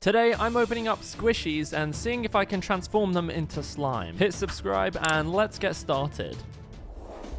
Today, I'm opening up Squishies and seeing if I can transform them into slime. Hit subscribe and let's get started.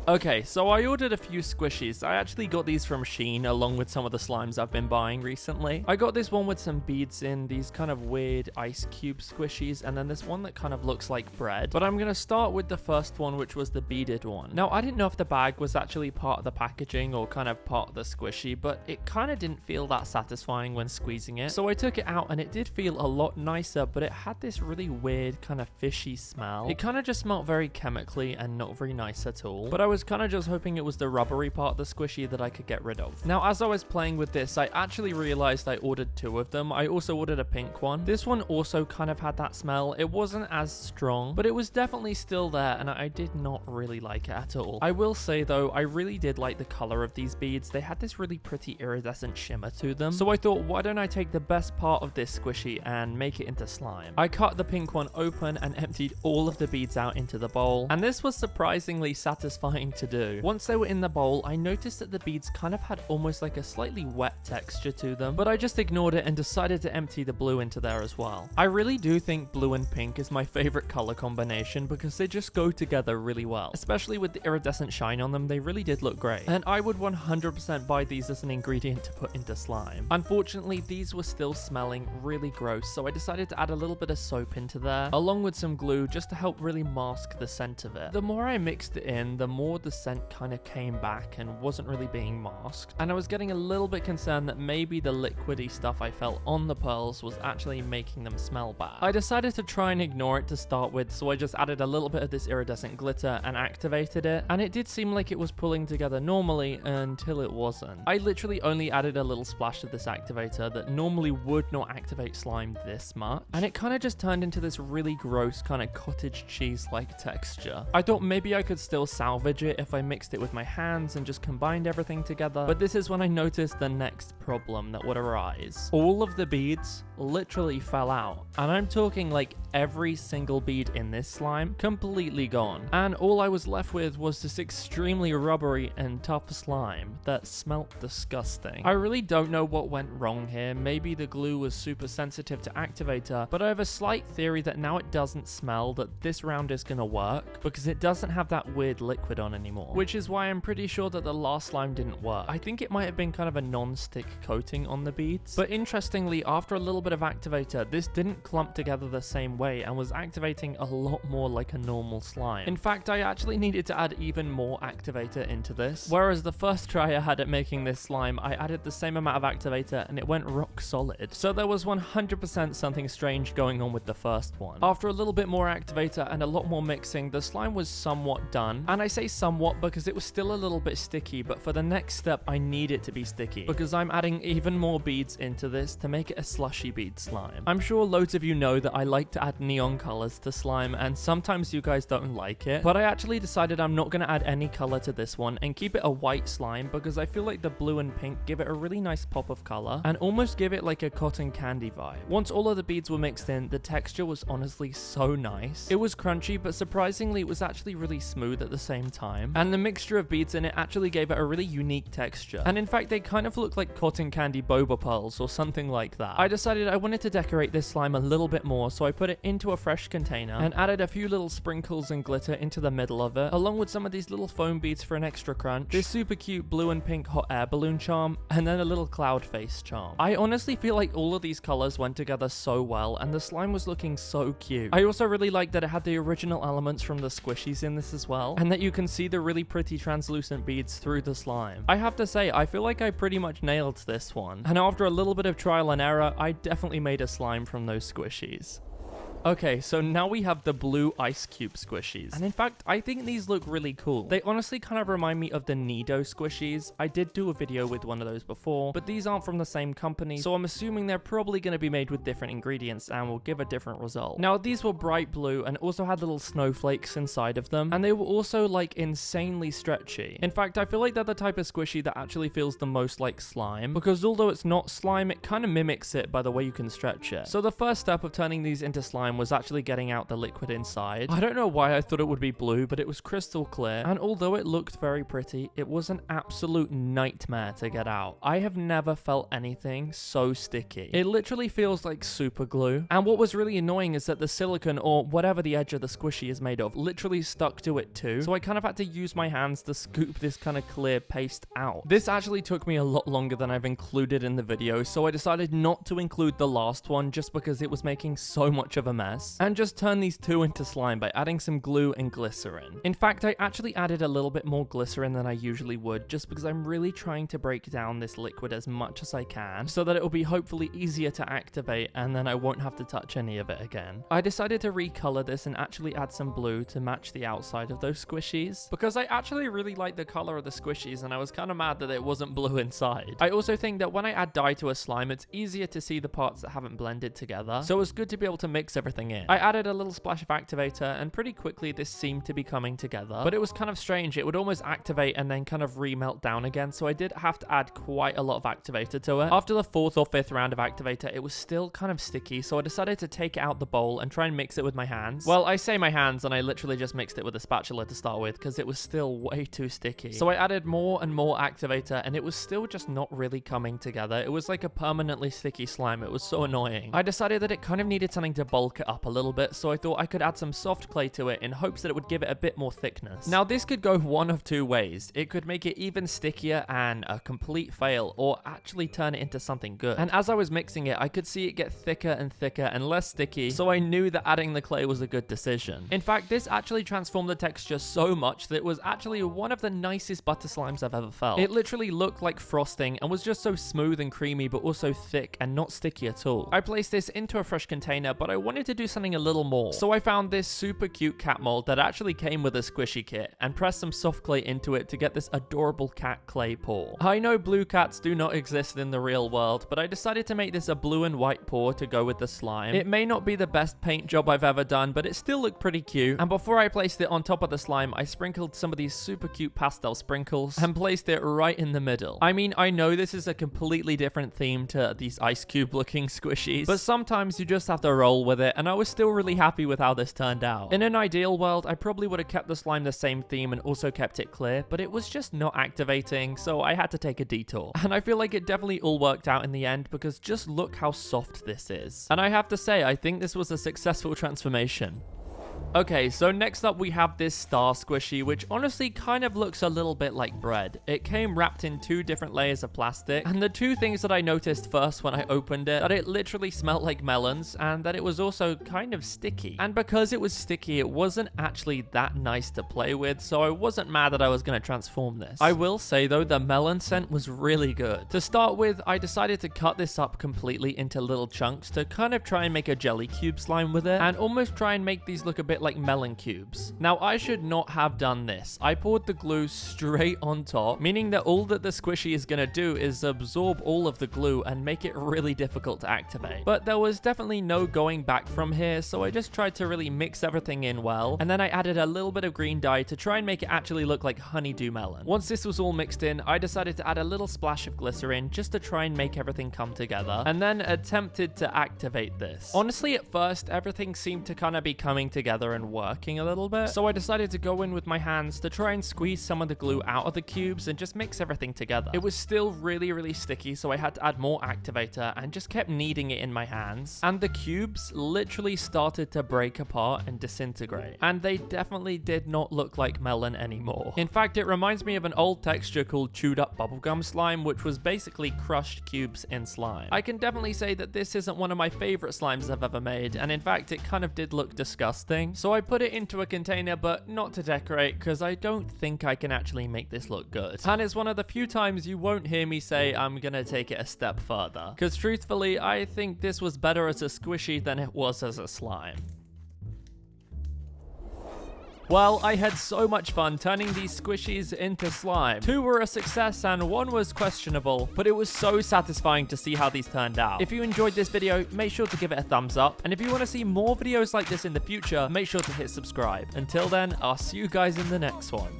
Okay, so I ordered a few Squishies. I actually got these from Shein along with some of the slimes I've been buying recently. I got this one with some beads in, these kind of weird ice cube Squishies, and then this one that kind of looks like bread. But I'm going to start with the first one, which was the beaded one. Now, I didn't know if the bag was actually part of the packaging or kind of part of the Squishy, but it kind of didn't feel that satisfying when squeezing it. So I took it out and it did feel a lot nicer, but it had this really weird kind of fishy smell. It kind of just smelled very chemically and not very nice at all. But I was kind of just hoping it was the rubbery part of the Squishy that I could get rid of. Now, as I was playing with this, I actually realized I ordered two of them. I also ordered a pink one. This one also kind of had that smell. It wasn't as strong, but it was definitely still there, and I did not really like it at all. I will say though, I really did like the color of these beads. They had this really pretty iridescent shimmer to them. So I thought, why don't I take the best part of this Squishy and make it into slime? I cut the pink one open and emptied all of the beads out into the bowl, and this was surprisingly satisfying to do. Once they were in the bowl, I noticed that the beads kind of had almost like a slightly wet texture to them, but I just ignored it and decided to empty the blue into there as well. I really do think blue and pink is my favorite color combination because they just go together really well. Especially with the iridescent shine on them, they really did look great. And I would 100% buy these as an ingredient to put into slime. Unfortunately, these were still smelling really gross, so I decided to add a little bit of soap into there, along with some glue just to help really mask the scent of it. The more I mixed it in, the more the scent kind of came back and wasn't really being masked, and I was getting a little bit concerned that maybe the liquidy stuff I felt on the pearls was actually making them smell bad. I decided to try and ignore it to start with, so I just added a little bit of this iridescent glitter and activated it, and it did seem like it was pulling together normally until it wasn't. I literally only added a little splash of this activator that normally would not activate slime this much, and it kind of just turned into this really gross kind of cottage cheese-like texture. I thought maybe I could still salvage it if I mixed it with my hands and just combined everything together, but this is when I noticed the next problem that would arise. All of the beads literally fell out, and I'm talking like every single bead in this slime completely gone, and all I was left with was this extremely rubbery and tough slime that smelt disgusting. I really don't know what went wrong here. Maybe the glue was super sensitive to activator, but I have a slight theory that now it doesn't smell that this round is gonna work because it doesn't have that weird liquid on anymore, which is why I'm pretty sure that the last slime didn't work. I think it might have been kind of a non-stick coating on the beads, but interestingly, after a little bit of activator, this didn't clump together the same way and was activating a lot more like a normal slime. In fact, I actually needed to add even more activator into this, whereas the first try I had at making this slime, I added the same amount of activator and it went rock solid. So there was 100% something strange going on with the first one. After a little bit more activator and a lot more mixing, the slime was somewhat done, and I say somewhat because it was still a little bit sticky, but for the next step I need it to be sticky because I'm adding even more beads into this to make it a slushy bead slime. I'm sure loads of you know that I like to add neon colors to slime, and sometimes you guys don't like it, but I actually decided I'm not going to add any color to this one and keep it a white slime because I feel like the blue and pink give it a really nice pop of color and almost give it like a cotton candy vibe. Once all of the beads were mixed in, the texture was honestly so nice. It was crunchy, but surprisingly it was actually really smooth at the same time, and the mixture of beads in it actually gave it a really unique texture, and in fact they kind of look like cotton candy boba pearls or something like that. I decided I wanted to decorate this slime a little bit more, so I put it into a fresh container and added a few little sprinkles and glitter into the middle of it, along with some of these little foam beads for an extra crunch, this super cute blue and pink hot air balloon charm, and then a little cloud face charm. I honestly feel like all of these colors went together so well, and the slime was looking so cute. I also really like that it had the original elements from the Squishies in this as well, and that you can see the really pretty translucent beads through the slime. I have to say, I feel like I pretty much nailed this one, and after a little bit of trial and error, I definitely made a slime from those Squishies. Okay, so now we have the blue ice cube Squishies, and in fact, I think these look really cool. They honestly kind of remind me of the Nido Squishies. I did do a video with one of those before, but these aren't from the same company, so I'm assuming they're probably going to be made with different ingredients and will give a different result. Now, these were bright blue and also had little snowflakes inside of them, and they were also like insanely stretchy. In fact, I feel like they're the type of Squishy that actually feels the most like slime, because although it's not slime, it kind of mimics it by the way you can stretch it. So the first step of turning these into slime slime was actually getting out the liquid inside. I don't know why I thought it would be blue, but it was crystal clear. And although it looked very pretty, it was an absolute nightmare to get out. I have never felt anything so sticky. It literally feels like super glue. And what was really annoying is that the silicone, or whatever the edge of the squishy is made of, literally stuck to it too. So I kind of had to use my hands to scoop this kind of clear paste out. This actually took me a lot longer than I've included in the video, so I decided not to include the last one just because it was making so much of a mess, and just turn these two into slime by adding some glue and glycerin. In fact, I actually added a little bit more glycerin than I usually would, just because I'm really trying to break down this liquid as much as I can, so that it will be hopefully easier to activate, and then I won't have to touch any of it again. I decided to recolor this and actually add some blue to match the outside of those squishies, because I actually really like the color of the squishies, and I was kind of mad that it wasn't blue inside. I also think that when I add dye to a slime, it's easier to see the parts that haven't blended together, so it was good to be able to mix everything in. I added a little splash of activator, and pretty quickly this seemed to be coming together, but it was kind of strange. It would almost activate and then kind of remelt down again, so I did have to add quite a lot of activator to it. After the 4th or 5th round of activator, it was still kind of sticky, so I decided to take it out the bowl and try and mix it with my hands. Well, I say my hands, and I literally just mixed it with a spatula to start with, because it was still way too sticky. So I added more and more activator, and it was still just not really coming together. It was like a permanently sticky slime. It was so annoying. I decided that it kind of needed something to bulk it up a little bit, so I thought I could add some soft clay to it in hopes that it would give it a bit more thickness. Now, this could go one of two ways. It could make it even stickier and a complete fail, or actually turn it into something good. And as I was mixing it, I could see it get thicker and thicker and less sticky, so I knew that adding the clay was a good decision. In fact, this actually transformed the texture so much that it was actually one of the nicest butter slimes I've ever felt. It literally looked like frosting and was just so smooth and creamy, but also thick and not sticky at all. I placed this into a fresh container, but I wanted to do something a little more. So I found this super cute cat mold that actually came with a squishy kit and pressed some soft clay into it to get this adorable cat clay paw. I know blue cats do not exist in the real world, but I decided to make this a blue and white paw to go with the slime. It may not be the best paint job I've ever done, but it still looked pretty cute. And before I placed it on top of the slime, I sprinkled some of these super cute pastel sprinkles and placed it right in the middle. I mean, I know this is a completely different theme to these ice cube looking squishies, but sometimes you just have to roll with it, and I was still really happy with how this turned out. In an ideal world, I probably would have kept the slime the same theme and also kept it clear, but it was just not activating, so I had to take a detour. And I feel like it definitely all worked out in the end, because just look how soft this is. And I have to say, I think this was a successful transformation. Okay, so next up we have this star squishy, which honestly kind of looks a little bit like bread. It came wrapped in 2 different layers of plastic, and the 2 things that I noticed first when I opened it, that it literally smelled like melons, and that it was also kind of sticky. And because it was sticky, it wasn't actually that nice to play with, so I wasn't mad that I was going to transform this. I will say though, the melon scent was really good. To start with, I decided to cut this up completely into little chunks to kind of try and make a jelly cube slime with it, and almost try and make these look a bit like melon cubes. Now, I should not have done this. I poured the glue straight on top, meaning that all that the squishy is going to do is absorb all of the glue and make it really difficult to activate. But there was definitely no going back from here, so I just tried to really mix everything in well, and then I added a little bit of green dye to try and make it actually look like honeydew melon. Once this was all mixed in, I decided to add a little splash of glycerin just to try and make everything come together, and then attempted to activate this. Honestly, at first, everything seemed to kind of be coming together and working a little bit, so I decided to go in with my hands to try and squeeze some of the glue out of the cubes and just mix everything together. It was still really sticky, so I had to add more activator and just kept kneading it in my hands, and the cubes literally started to break apart and disintegrate, and they definitely did not look like melon anymore. In fact, it reminds me of an old texture called chewed up bubblegum slime, which was basically crushed cubes in slime. I can definitely say that this isn't one of my favorite slimes I've ever made, and in fact it kind of did look disgusting, so I put it into a container, but not to decorate, because I don't think I can actually make this look good. And it's one of the few times you won't hear me say I'm gonna take it a step further, because truthfully I think this was better as a squishy than it was as a slime. Well, I had so much fun turning these squishies into slime. 2 were a success and 1 was questionable, but it was so satisfying to see how these turned out. If you enjoyed this video, make sure to give it a thumbs up, and if you want to see more videos like this in the future, make sure to hit subscribe. Until then, I'll see you guys in the next one.